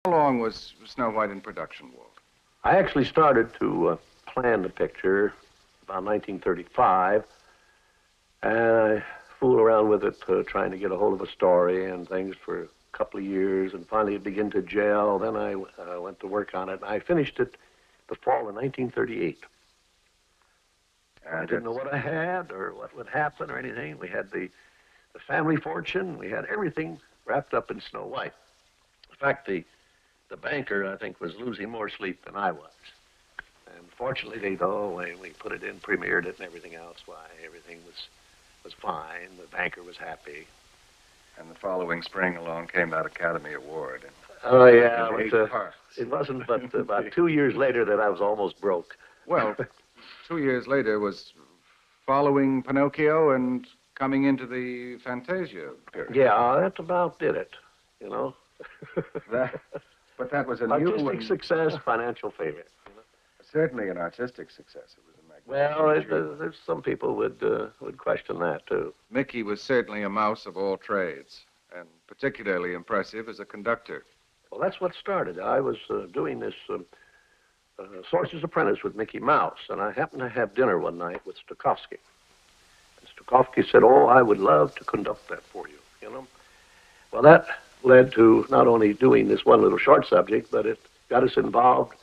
How long was Snow White in production, Walt? I actually started to plan the picture about 1935, and I fooled around with it, trying to get a hold of a story and things for a couple of years, and finally it began to gel. Then I went to work on it, and I finished it the fall of 1938. I didn't know what I had or what would happen or anything. We had the family fortune. We had everything wrapped up in Snow White. In fact, the banker, I think, was losing more sleep than I was. And fortunately, we put it in, premiered it, and everything else. Why, everything was fine. The banker was happy. And the following spring along came that Academy Award. Oh, yeah. It wasn't but about 2 years later that I was almost broke. Well, 2 years later was following Pinocchio and coming into the Fantasia period. Yeah, that about did it, you know. But that was a new one. Artistic success, financial failure. You know? Certainly an artistic success. It was a magnificent. Well, there's some people would question that, too. Mickey was certainly a mouse of all trades, and particularly impressive as a conductor. Well, that's what started. I was doing this Sorcerer's Apprentice with Mickey Mouse, and I happened to have dinner one night with Stokowski. And Stokowski said, "Oh, I would love to conduct that for you," you know. Well, that led to not only doing this one little short subject, but it got us involved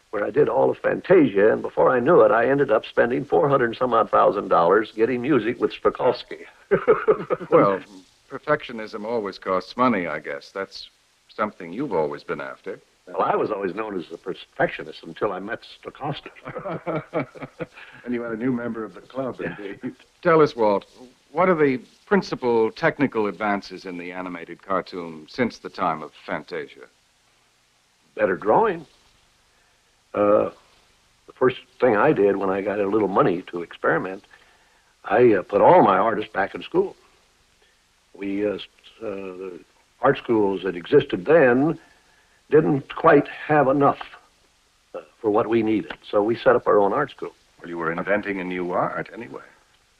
where I did all of Fantasia, and before I knew it, I ended up spending $400 and some odd thousand getting music with Stokowski. Well, perfectionism always costs money, I guess. That's something you've always been after. Well, I was always known as a perfectionist until I met Stokowski. And you had a new member of the club, indeed. Tell us, Walt, what are the principal technical advances in the animated cartoon since the time of Fantasia? Better drawing. The first thing I did when I got a little money to experiment, I put all my artists back in school. The art schools that existed then didn't quite have enough for what we needed, so we set up our own art school. Well, you were inventing a new art, anyway.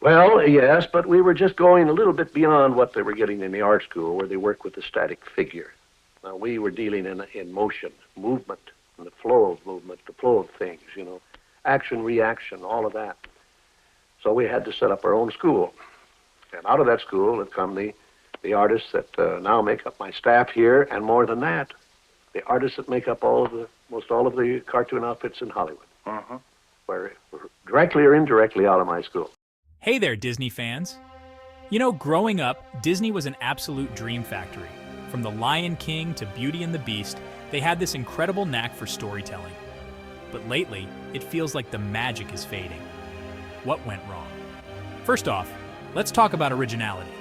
Well, yes, but we were just going a little bit beyond what they were getting in the art school, where they work with the static figure. Now, we were dealing in motion, movement, and the flow of movement, the flow of things, you know, action, reaction, all of that. So we had to set up our own school. And out of that school had come the artists that now make up my staff here, and more than that, the artists that make up most all of the cartoon outfits in Hollywood. Were directly or indirectly out of my school. Hey there, Disney fans. You know, growing up, Disney was an absolute dream factory. From The Lion King to Beauty and the Beast, they had this incredible knack for storytelling. But lately, it feels like the magic is fading. What went wrong? First off, let's talk about originality.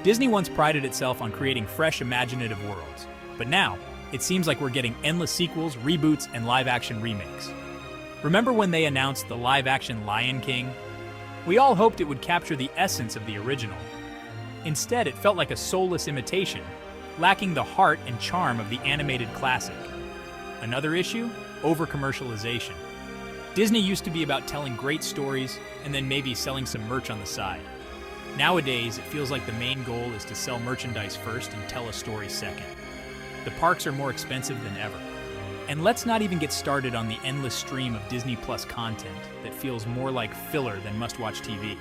Disney once prided itself on creating fresh, imaginative worlds. But now, it seems like we're getting endless sequels, reboots, and live-action remakes. Remember when they announced the live-action Lion King? We all hoped it would capture the essence of the original. Instead, it felt like a soulless imitation, lacking the heart and charm of the animated classic. Another issue? Over-commercialization. Disney used to be about telling great stories and then maybe selling some merch on the side. Nowadays, it feels like the main goal is to sell merchandise first and tell a story second. The parks are more expensive than ever. And let's not even get started on the endless stream of Disney Plus content that feels more like filler than must-watch TV.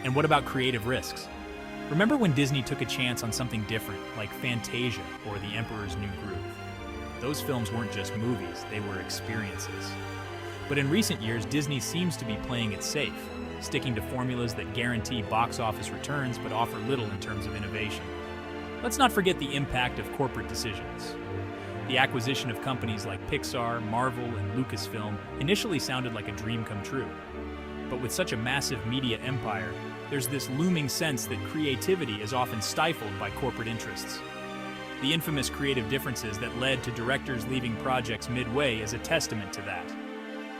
And what about creative risks? Remember when Disney took a chance on something different, like Fantasia or The Emperor's New Groove? Those films weren't just movies, they were experiences. But in recent years, Disney seems to be playing it safe, sticking to formulas that guarantee box office returns but offer little in terms of innovation. Let's not forget the impact of corporate decisions. The acquisition of companies like Pixar, Marvel, and Lucasfilm initially sounded like a dream come true. But with such a massive media empire, there's this looming sense that creativity is often stifled by corporate interests. The infamous creative differences that led to directors leaving projects midway is a testament to that.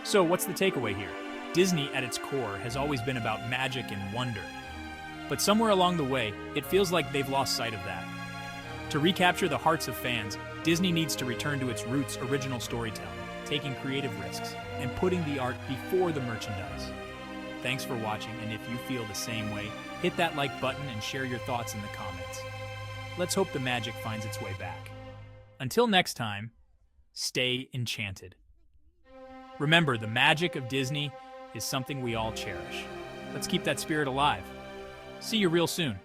So what's the takeaway here? Disney, at its core, has always been about magic and wonder. But somewhere along the way, it feels like they've lost sight of that. To recapture the hearts of fans, Disney needs to return to its roots original storytelling, taking creative risks, and putting the art before the merchandise. Thanks for watching, and if you feel the same way, hit that like button and share your thoughts in the comments. Let's hope the magic finds its way back. Until next time, stay enchanted. Remember, the magic of Disney is something we all cherish. Let's keep that spirit alive. See you real soon.